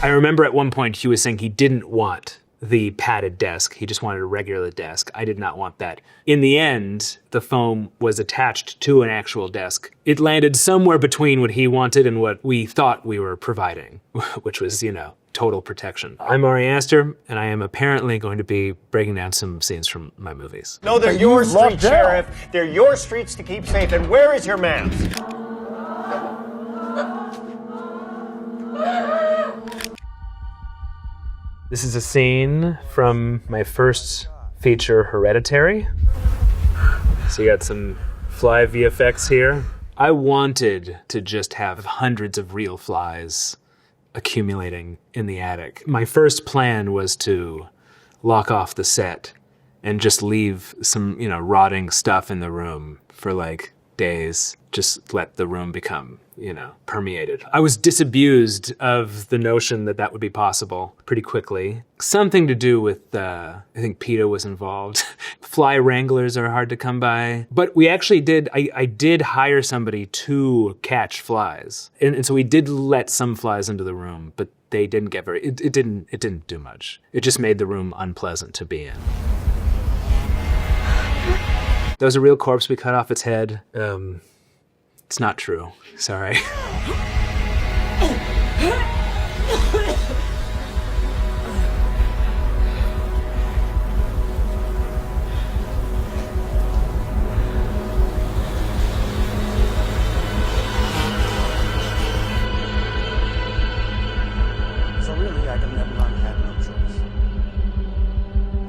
I remember at one point he was saying he didn't want the padded desk. He just wanted a regular desk. I did not want that. In the end, the foam was attached to an actual desk. It landed somewhere between what he wanted and what we thought we were providing, which was, you know, total protection. I'm Ari Aster, and I am apparently going to be breaking down some scenes from my movies. No, they're your streets, Sheriff. They're your streets to keep safe. And where is your mask? This is a scene from my first feature, Hereditary. So you got some fly VFX here. I wanted to just have hundreds of real flies accumulating in the attic. My first plan was to lock off the set and just leave some, you know, rotting stuff in the room for like days. Just let the room become, you know, permeated. I was disabused of the notion that that would be possible pretty quickly. Something to do with, I think PETA was involved. Fly wranglers are hard to come by. But we actually did, I did hire somebody to catch flies. And so we did let some flies into the room, but they didn't get very, it didn't do much. It just made the room unpleasant to be in. That was a real corpse. We cut off its head. It's not true. Sorry. So really, Agamemnon had no choice.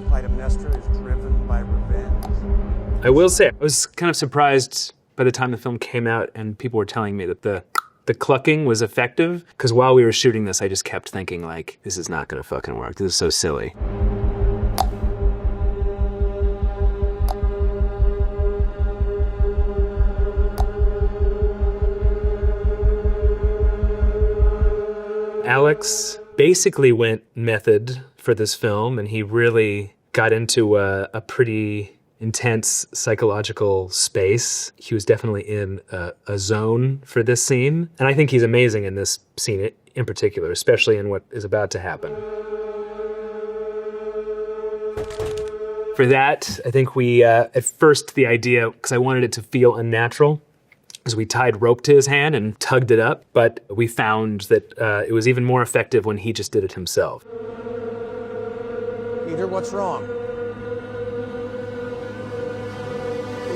Clytemnestra is driven by revenge. I will say, I was kind of surprised by the time the film came out and people were telling me that the clucking was effective, because while we were shooting this, I just kept thinking like, this is not gonna fucking work. This is so silly. Alex basically went method for this film, and he really got into a pretty intense psychological space. He was definitely in a zone for this scene. And I think he's amazing in this scene in particular, especially in what is about to happen. For that, I think we, at first the idea, because I wanted it to feel unnatural, is we tied rope to his hand and tugged it up, but we found that it was even more effective when he just did it himself. Peter, what's wrong?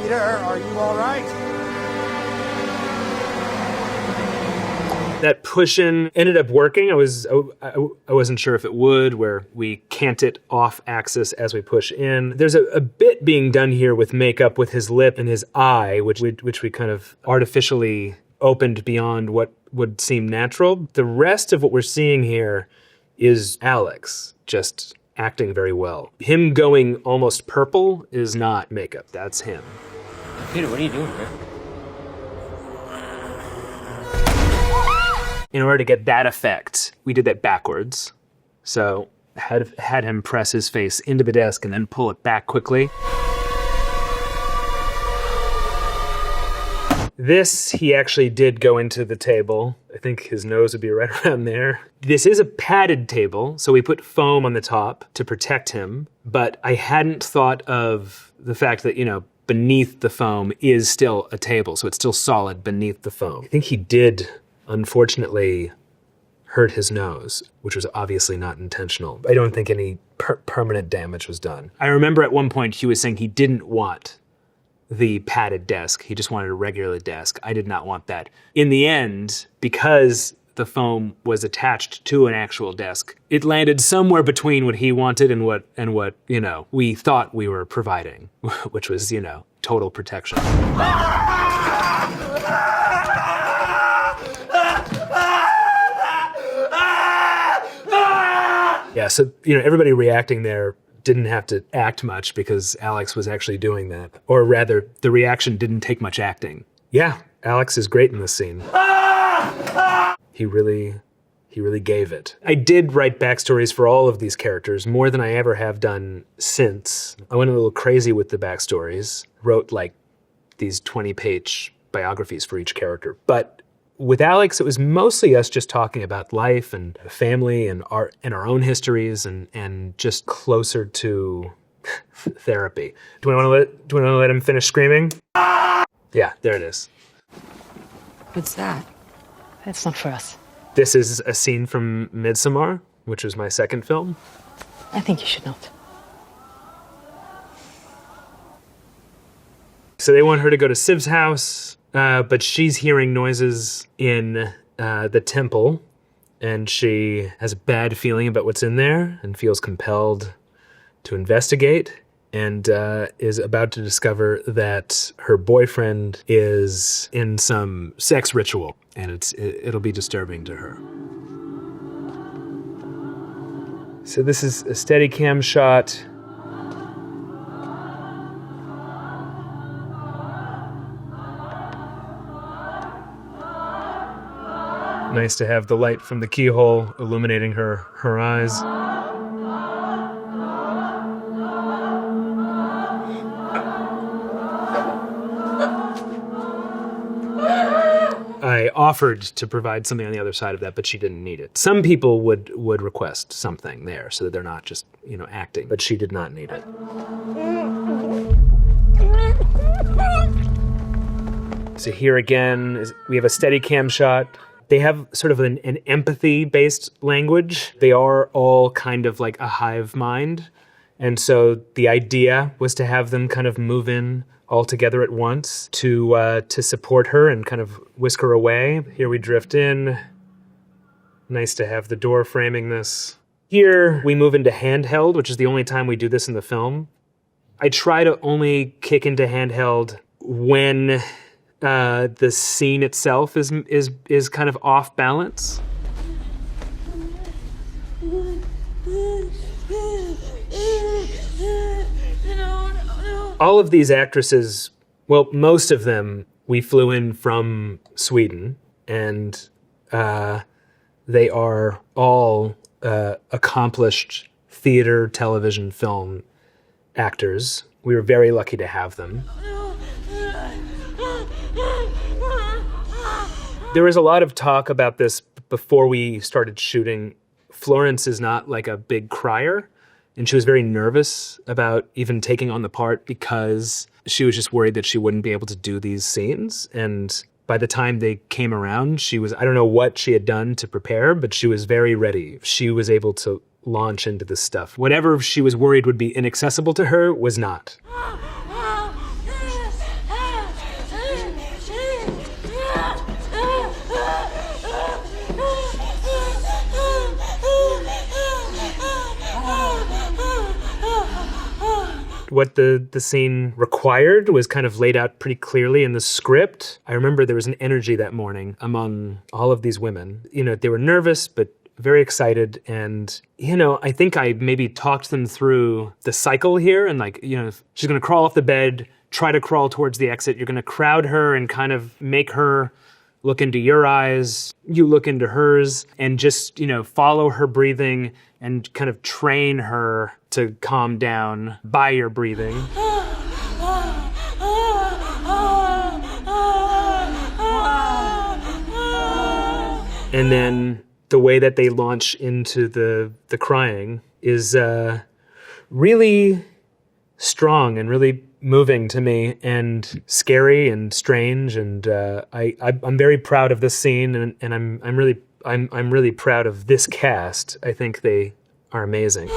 Peter, are you all right? That push-in ended up working. I wasn't sure if it would, where we cant it off axis as we push in. There's a bit being done here with makeup with his lip and his eye, which we kind of artificially opened beyond what would seem natural. The rest of what we're seeing here is Alex just acting very well. Him going almost purple is not makeup, that's him. Peter, what are you doing, man? In order to get that effect, we did that backwards. So had him press his face into the desk and then pull it back quickly. This, he actually did go into the table. I think his nose would be right around there. This is a padded table, so we put foam on the top to protect him, but I hadn't thought of the fact that, you know, beneath the foam is still a table, so it's still solid beneath the foam. I think he did, unfortunately, hurt his nose, which was obviously not intentional. I don't think any permanent damage was done. I remember at one point he was saying he didn't want the padded desk. He just wanted a regular desk. I did not want that. In the end, because the foam was attached to an actual desk, it landed somewhere between what he wanted and what you know, we thought we were providing, which was, you know, total protection. Yeah, so, you know, everybody reacting there didn't have to act much because Alex was actually doing that. Or rather, the reaction didn't take much acting. Yeah, Alex is great in this scene. He really gave it. I did write backstories for all of these characters, more than I ever have done since. I went a little crazy with the backstories, wrote like these 20-page biographies for each character. But with Alex, it was mostly us just talking about life and family and our own histories and just closer to therapy. Do we want to let him finish screaming? Yeah, there it is. What's that? That's not for us. This is a scene from Midsommar, which was my second film. I think you should not. So they want her to go to Siv's house, but she's hearing noises in the temple, and she has a bad feeling about what's in there and feels compelled to investigate, and is about to discover that her boyfriend is in some sex ritual, and it'll be disturbing to her. So this is a Steadicam shot. Nice to have the light from the keyhole illuminating her eyes. I offered to provide something on the other side of that, but she didn't need it. Some people would request something there so that they're not just, acting, but she did not need it. So here again, we have a Steadicam shot. They have sort of an empathy-based language. They are all kind of like a hive mind. And so the idea was to have them kind of move in all together at once to support her and kind of whisk her away. Here we drift in. Nice to have the door framing this. Here we move into handheld, which is the only time we do this in the film. I try to only kick into handheld when the scene itself is kind of off balance. All of these actresses, well, most of them, we flew in from Sweden, and they are all accomplished theater, television, film actors. We were very lucky to have them. There was a lot of talk about this before we started shooting. Florence is not like a big crier, and she was very nervous about even taking on the part because she was just worried that she wouldn't be able to do these scenes. And by the time they came around, I don't know what she had done to prepare, but she was very ready. She was able to launch into this stuff. Whatever she was worried would be inaccessible to her was not. What the scene required was kind of laid out pretty clearly in the script. I remember there was an energy that morning among all of these women. They were nervous, but very excited. And, I think I maybe talked them through the cycle here. And she's going to crawl off the bed, try to crawl towards the exit. You're going to crowd her and kind of make her look into your eyes. You look into hers and just, follow her breathing and kind of train her to calm down by your breathing. And then the way that they launch into the crying is really strong and really moving to me and scary and strange. And I'm very proud of this scene, and I'm really proud of this cast. I think they are amazing.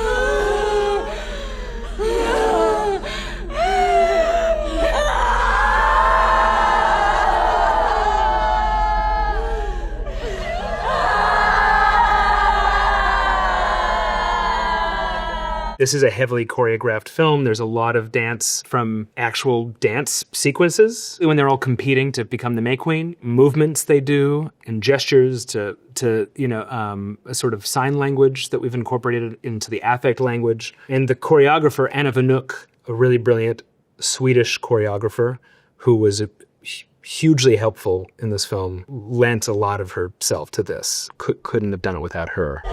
This is a heavily choreographed film. There's a lot of dance from actual dance sequences when they're all competing to become the May Queen. Movements they do and gestures to a sort of sign language that we've incorporated into the affect language. And the choreographer, Anna Vanuk, a really brilliant Swedish choreographer who was hugely helpful in this film, lent a lot of herself to this. Couldn't have done it without her.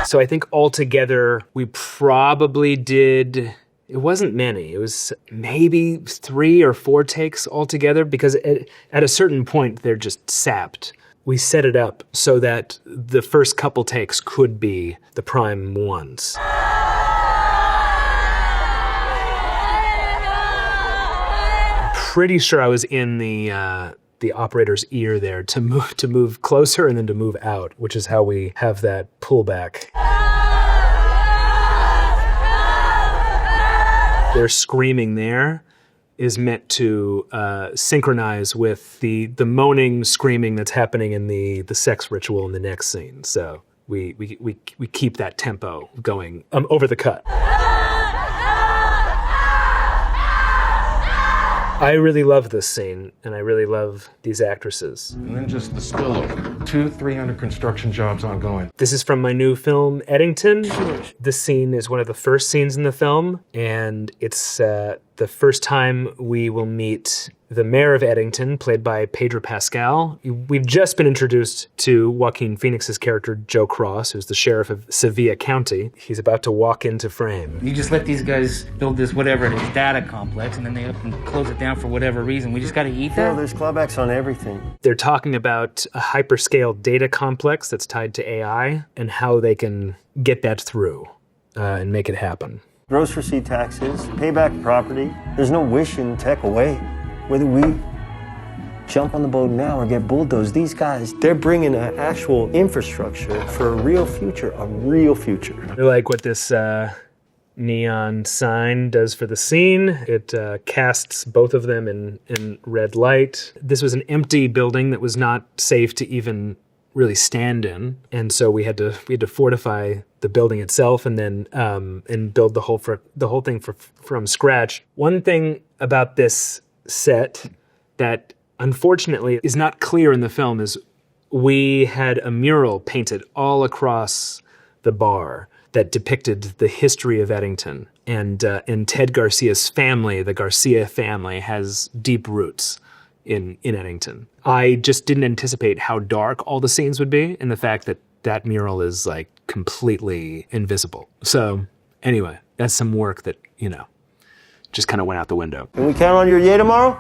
So I think altogether, we probably did It wasn't many. It was maybe 3 or 4 takes altogether because at a certain point they're just sapped. We set it up so that the first couple takes could be the prime ones. I'm pretty sure I was in the operator's ear there to move closer and then to move out, which is how we have that pullback. Their screaming there is meant to synchronize with the moaning, screaming that's happening in the sex ritual in the next scene. So we keep that tempo going over the cut. I really love this scene, and I really love these actresses. And then just the spillover. 200-300 construction jobs ongoing. This is from my new film, Eddington. This scene is one of the first scenes in the film, and it's the first time we will meet the mayor of Eddington, played by Pedro Pascal. We've just been introduced to Joaquin Phoenix's character, Joe Cross, who's the sheriff of Sevilla County. He's about to walk into frame. You just let these guys build this whatever, this data complex, and then they up and close it down for whatever reason. We just gotta eat that? No, there's clawbacks on everything. They're talking about a hyperscale data complex that's tied to AI and how they can get that through and make it happen. Gross receipt taxes, pay back property. There's no wishing tech away. Whether we jump on the boat now or get bulldozed, these guys, they're bringing an actual infrastructure for a real future, a real future. I like what this neon sign does for the scene. It casts both of them in red light. This was an empty building that was not safe to even really stand in, and so we had to fortify the building itself and then and build the whole thing from scratch. One thing about this set that unfortunately is not clear in the film is we had a mural painted all across the bar that depicted the history of Eddington, and Ted Garcia's family, the Garcia family, has deep roots in Eddington. I just didn't anticipate how dark all the scenes would be, and the fact that that mural is like completely invisible. So anyway, that's some work that, you know, just kind of went out the window. Can we count on your yay tomorrow?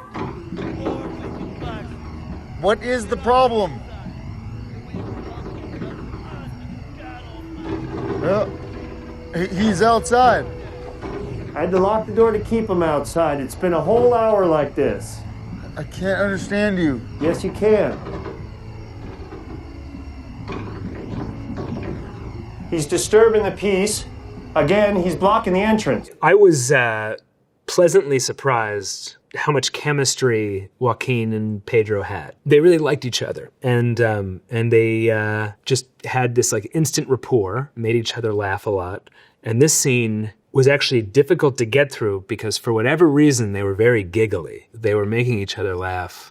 What is the problem? Well, he's outside. I had to lock the door to keep him outside. It's been a whole hour like this. I can't understand you. Yes, you can. He's disturbing the peace. Again, he's blocking the entrance. I was pleasantly surprised how much chemistry Joaquin and Pedro had. They really liked each other, and they just had this like instant rapport, made each other laugh a lot. And this scene was actually difficult to get through because for whatever reason, they were very giggly. They were making each other laugh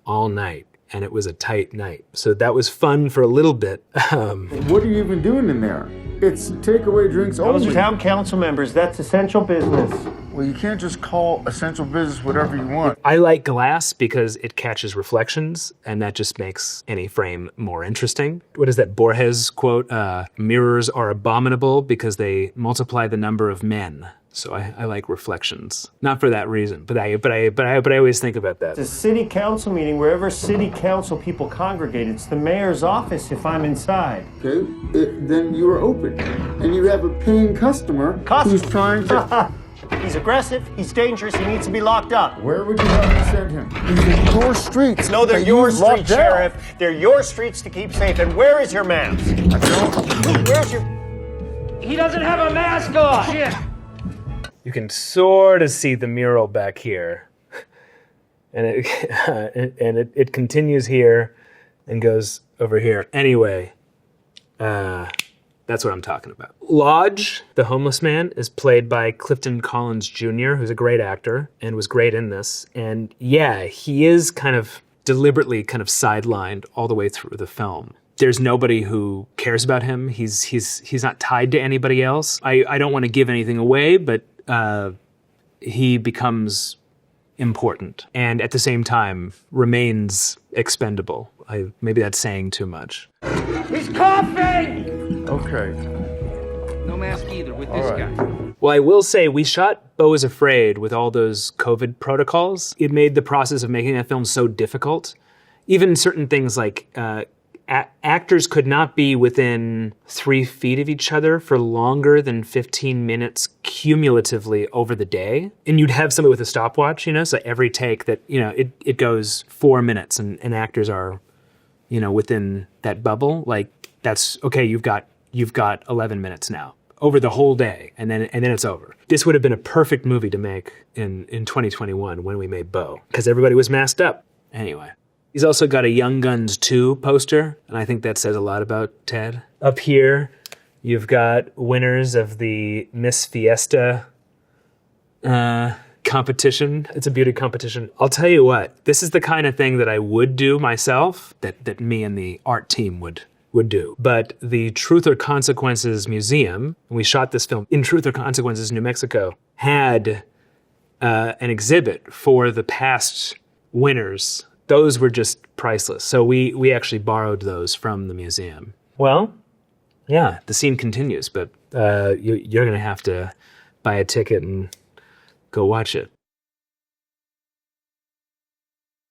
all night, and it was a tight night. So that was fun for a little bit. What are you even doing in there? It's takeaway drinks only. Those are town council members. That's essential business. Well, you can't just call essential business whatever you want. I like glass because it catches reflections, and that just makes any frame more interesting. What is that Borges quote? Mirrors are abominable because they multiply the number of men. So I like reflections, not for that reason, but I always think about that. It's a city council meeting, wherever city council people congregate. It's the mayor's office if I'm inside. Okay, then you are open, and you have a paying customer who's trying to... He's aggressive, he's dangerous, he needs to be locked up. Where would you have me send him? These are your streets. No, they're that your you locked streets, down. Sheriff. They're your streets to keep safe. And where is your mask? I don't... Where's your... He doesn't have a mask on! Shit! You can sort of see the mural back here, and it continues here and goes over here. Anyway, that's what I'm talking about. Lodge, the homeless man, is played by Clifton Collins Jr., who's a great actor and was great in this. And yeah, he is kind of deliberately kind of sidelined all the way through the film. There's nobody who cares about him. He's not tied to anybody else. I don't want to give anything away, but he becomes important and at the same time remains expendable. Maybe that's saying too much. He's coughing! Okay. No mask either with this guy. Well, I will say we shot Beau is Afraid with all those COVID protocols. It made the process of making that film so difficult. Even certain things like actors could not be within 3 feet of each other for longer than 15 minutes cumulatively over the day. And you'd have somebody with a stopwatch, so every take that, it goes 4 minutes and actors are, within that bubble. Like, that's, okay, you've got 11 minutes now over the whole day, and then it's over. This would have been a perfect movie to make in 2021 when we made Beau, because everybody was masked up. Anyway. He's also got a Young Guns 2 poster, and I think that says a lot about Ted. Up here, you've got winners of the Miss Fiesta competition. It's a beauty competition. I'll tell you what, this is the kind of thing that I would do myself, that me and the art team would do. But the Truth or Consequences Museum, and we shot this film in Truth or Consequences, New Mexico, had an exhibit for the past winners. Those were just priceless. So we actually borrowed those from the museum. Well, yeah, the scene continues, but you're going to have to buy a ticket and go watch it.